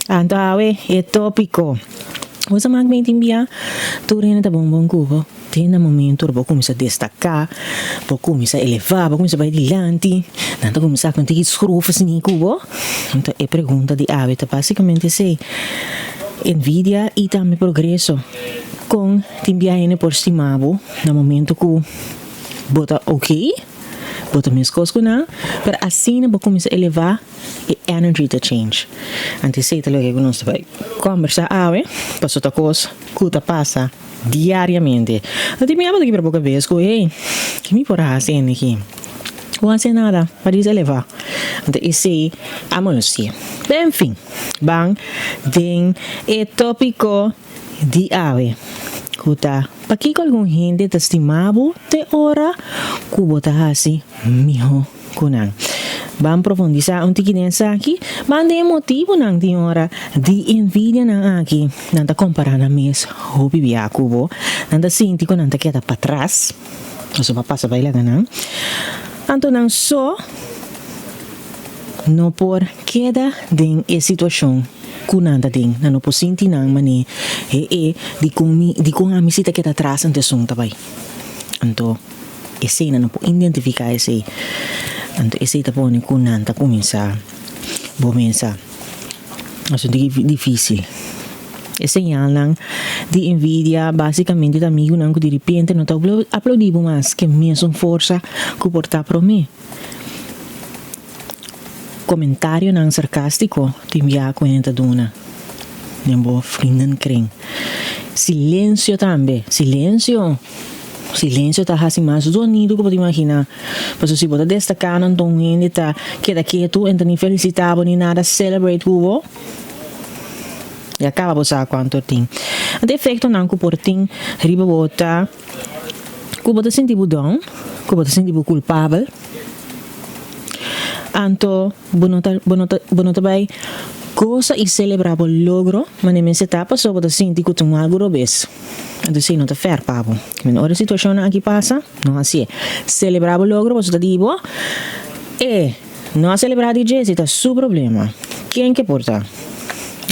Antawe é tópico. Você mag me envia, tu rena tá bom cubo. Tem um momento, vou começar a destacar, vou começar a elevar, vou começar a ir adiante, tanto começar a conseguir escrufas em cubo. Então, a pergunta de Ave tá basicamente se envidia e também progresso com te enviar por estimado no momento que bota ok, bota minhas coisas com não, mas assim vou começar a elevar e energy to change. Antes sei que nós vai conversar Ave, passou outra coisa, que passa diariamente. Eu te me abro aqui para pouca vez, ei, que me porra assim aqui? Não hace nada, para elevar. Então, esse amor-se. Enfim, bang, den, é tópico de Ave. Kuta, para que algum gente te estimava te hora, kubo ta hasi, miho, kunang. Vamos profundizar um tiquinho aqui, mas tem motivo não tem hora de envidia não aqui, não tá comparando a mês, hobby via cubo, não tá sinto que não tá queda para trás, isso vai passar vai lá não, então não só não por queda de situação que não tá tem, não por sentir não mané, de com a misita que tá atrás ante som também, então esse não pode identificar esse. Então, esse tá bom com nanta começar é difícil. Esse señal de envidia basicamente da amigo não que de repente não tá aplaudindo mais que mesmo força que portar para mim. Comentário não sarcástico te enviar com a dona. Nem frienden kring. Silêncio também. Silêncio tá assim mais sonido que pode imaginar. Mas se você destacar não tão ainda tá queda quieto, então nem felicitava nem nada celebrate o e acaba você quanto tem. De efeito não que por tem riba bota, que você sentir down, que você sentir culpável. Anto bonota bem coisa e celebrar o logro, mas nem se tá passou você sentir que tem algo robes. Então, se não está fair, papo. Mas outra situação aqui passa, não assim. Celebrar o logro, você está digo, e não celebrar de jeito, está seu problema. Quem que porta?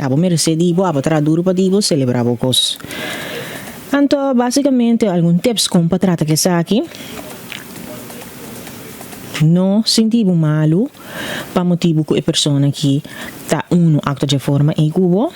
Abo merece digo, abo traduro para digo, celebrar o coisa. Então, basicamente, algum tips com para tratar que está aqui. Não sentir malo, para motivo que a pessoa que está acta de forma em cubo,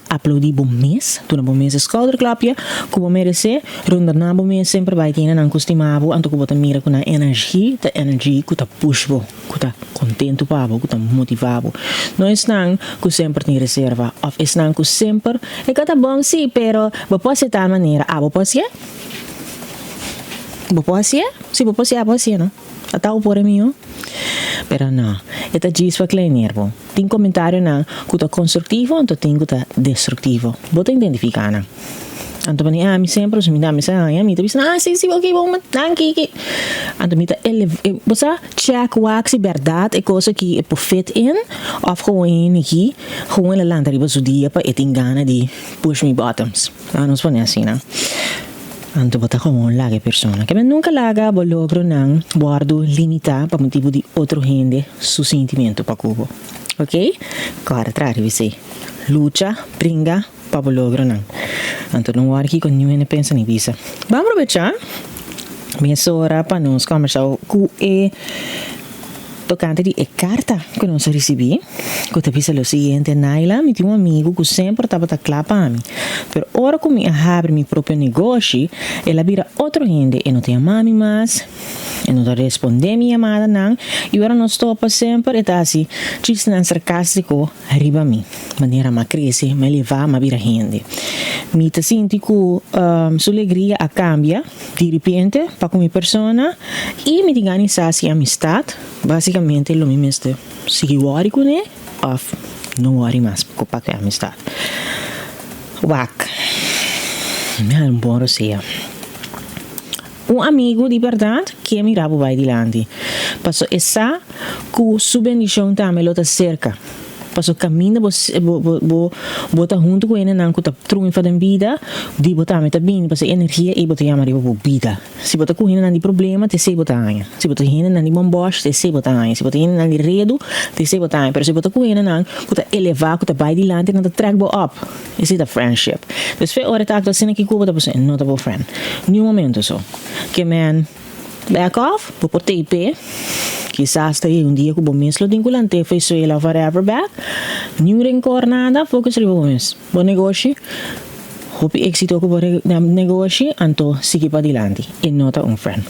aplaudir bom mês, tu na bom mês schouderklapje, que bom merece, rondar na bom mês sempre vai ter na costumavo, anto que bota mira com a energia que tá push bo, que tá contento pavo, que tá motivado. Não é não que sempre tem reserva, of é não que sempre é que tá bom sim, pero pode ser tal maneira, pode ser? Pode ser? Se pode ser, não? Até o por mim, pero não. Esta diz para klein nervo. Tem comentário na que tá construtivo, então tem que tá destrutivo. Bota identificar na. Então para mim sempre me dá me tá pensando, sim, ok, bom, danke. Então me tá você check wax verdade é coisa que é perfeito in, of gewoon aqui, gewoon la landa riba so dia para etin gana de push me bottoms. Não se pode assim, não. Anto bota como laga persona que nunca laga bo logro nang guardo limita para motivo de outro gente su sentimento para cubo, ok? Cara trari você lucha bringa para bo logro nang anto não war aqui com nenhuma pensa nem visa. Vamos aproveitar minha sora para nos conversar com tocante de carta que nós recebi, que te pisa o seguinte, Naila, me tinha um amigo que sempre estava a clapar para mim, pero ora que me abre meu próprio negócio, ela vira outro gente, e não tem mami mais, e não responde minha chamada não, e ora não estou sempre, e tá assim, chiste sarcástico, arriba a mim, maneira mais cresce, me levar, me vira gente. Me te sinto que sua alegria a cambia, de repente, para com minha persona, e me ganha essa amistade, basicamente lo mismo este si worry con e of no worry mais para que amistade wak me ha un buon sia un amigo de verdade que me rabo vai dilante passou essa com sua bendição também lo cerca Paso caminho bota junto com ele não cuta trun fa den vida, di bota meta bem, passa energia e bota yama riba vida. Se bota com ele não de problema, te sei bota anha. Se bota ele não de bombos, te sei bota anha. Se bota ele não de redo, te sei bota anha. Pero se bota com ele não cuta elevar, cuta vai de lante, não te track bo up. Is it a friendship? Dus fe ora tak dat sin que cuba da você not a friend. Nenhum momento só. Que man back off, vou por TP. Quizás hasta aí dia que o bom mês lo vinculante foi só ela forever back. Nenhum rencor nada, focus riba bom mês. Bom negócio. Hope éxito com o negócio, então siga para adiante. E nota friend.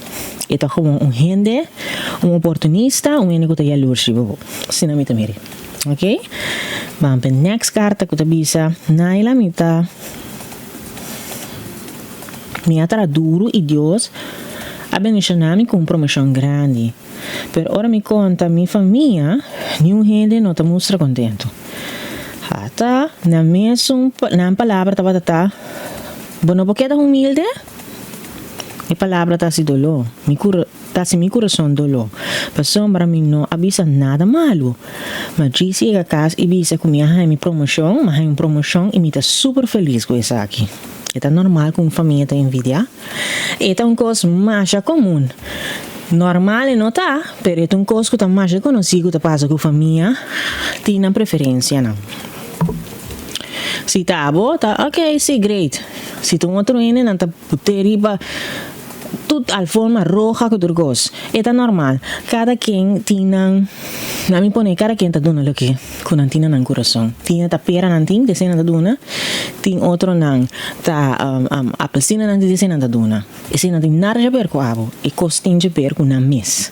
Ito como gente, oportunista, gente que está jaloers riba bom. Sinamita miri. Ok? Vamos para next carta que bisa naila mita. Me atra duro e Deus abençoa-me com promoção grande. Pero ora me conta minha família, nenhum gente não está mostra contento. Hata na mesma na palavra tá bono porque tá humilde. E palavra tá se dolor. Mi coração dolor. Passou para mim não avisa nada malo. Mas disse a casa e visa que minha promoção, mas uma promoção e me tá super feliz com isso aqui. É normal que uma família tem envidia. É uma coisa mais comum. Normal não tá, pero é uma coisa que tá mais conhecido que passa com a família. Tem uma preferência não. Se tá bom, tá ok, sim, great. Se tu outro ainda não tá puteriba tudo a forma roja que tu gosta. É normal. Cada quem tem na me põe cada quem tá dando o que não tem no coração. Tinha tá pera não tem, descendo tá dando. Tem outro não tá apelsina não descendo tá dando. Esse não tem nada a ver com abo. E costinha a ver com na mes.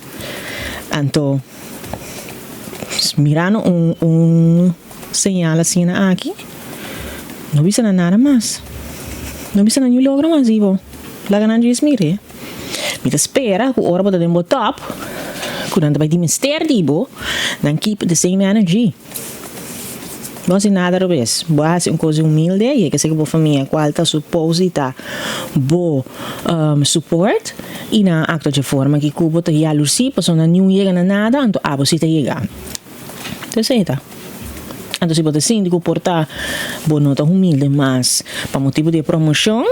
Então mirando señal assim aqui. Não bisa nada mais. Não bisa nenhum logro mais Ivo. La ganan diz mire. Me espera que ora bota dembo top. Quando vai dimester dibo, dan keep the same energy. Não se nada revés. Boa ser uma coisa humilde e que se que família qual tá suposita bo support e na acto de forma que cubo tá já luci, passou na não chega na nada, então abo se tá chega. Então seita. Então se bota sim de comportar bo nota humilde, mas para motivo de promoção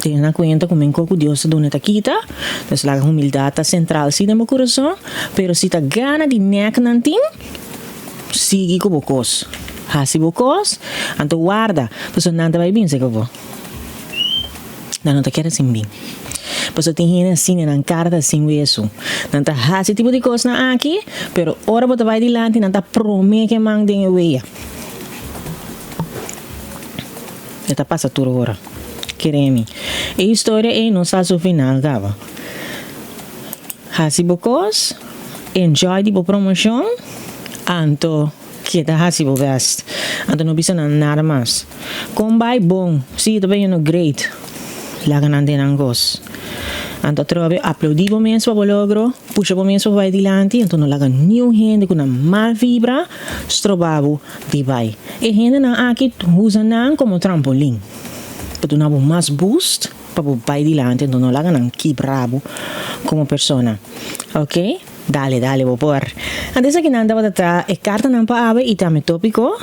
tem na conta como em que Deus dona ta quita, então a humildade central sim no meu coração, pero se tá gana de nek nanting, sigue com bocos. Hasi bocos, então guarda, pois não vai bem se que vou. Não tá querendo assim bem. Pois tem gente assim na carta assim isso. Não tá hasi tipo de coisa na aqui, pero ora bota vai dilante, não tá promete que mandem eu. Está passa tudo ora. Queremi. A história é não sabe o final, gava. Hasi bocos, enjoy de promoção, anto que da hasi bo best, anto não bisa nada mais. Combai bom, sim, também no great, laga nante nangos. Anto trobe aplaudivo mesmo para logro, puxa po mesmo vai dilante, anto não laga nenhum gente com uma mal vibra, strobabo de vai. E gente não aqui usa não como trampolim. Para dar mais boost para o pai dilante, então não laga não que bravo como pessoa, ok? Dale, vou pôr. Antes aqui não dava atrás, é carta não para ave e também tópico,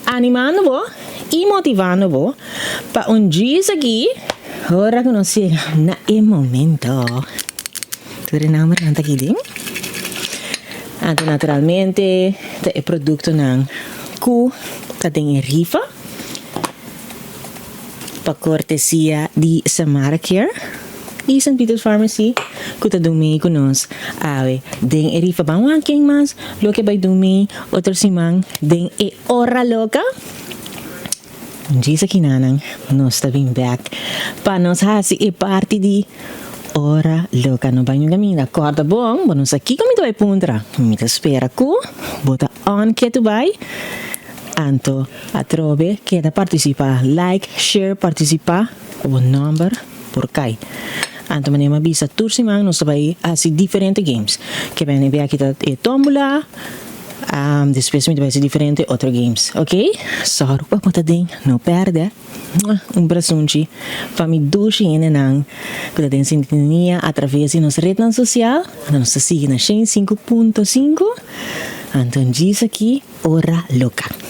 animando-vos e motivando-vos para dia aqui, ora que não sei, na momento. Tudo não mas não tá aqui dentro. Então naturalmente, é produto não que tá tem rifa. Para cortesia de Samara Care e St. Peter's Pharmacy que está domingo conosco ave den erifa bang quem mais lo que vai domingo outro simang den e hora loca diz aqui nanang nós está bem back para nós hasi e parte de hora loca no banho caminho acorda bom nós aqui como tu vai puntra me espera ku bota on que tu vai Anto, a trove, queda participar, like, share, participar, o number, por kai. Anto, manema bisa tursimang, nós vai assim diferentes games. Que vem ver aqui a tómbola, depois vai ser diferente outros games, ok? Só rupa ponta den, não perde. Braçunchi, para me duche ainda não, que tem sintonia através de nossa rede social, nós siga na 105.5. Então diz aqui, ora louca.